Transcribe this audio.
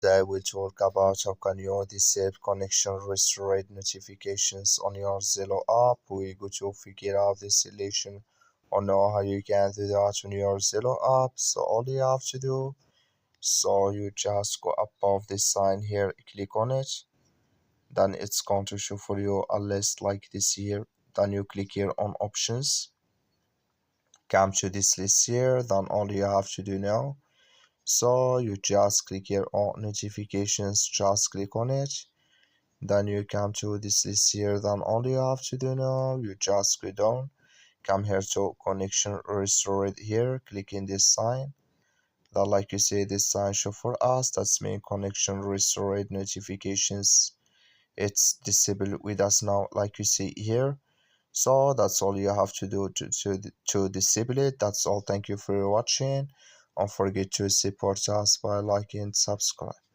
today we'll talk about how can you disable connection restored notifications on your Zello app. We go to figure out the solution or know how you can do that on your Zello app. So all you have to do, so you just go above this sign here, click on it, then it's going to show for you a list like this here. Then you click here on options, come to this list here. Then all you have to do now, so you just click here on notifications, just click on it, then you come to this list here. Then all you have to do now, you just scroll down, come here to connection restored here, click in this sign. Then like you see this sign show for us, that's mean connection restored notifications, it's disabled with us now like you see here. So that's all you have to do to disable it. That's all. Thank you for watching. Don't forget to support us by liking and subscribe.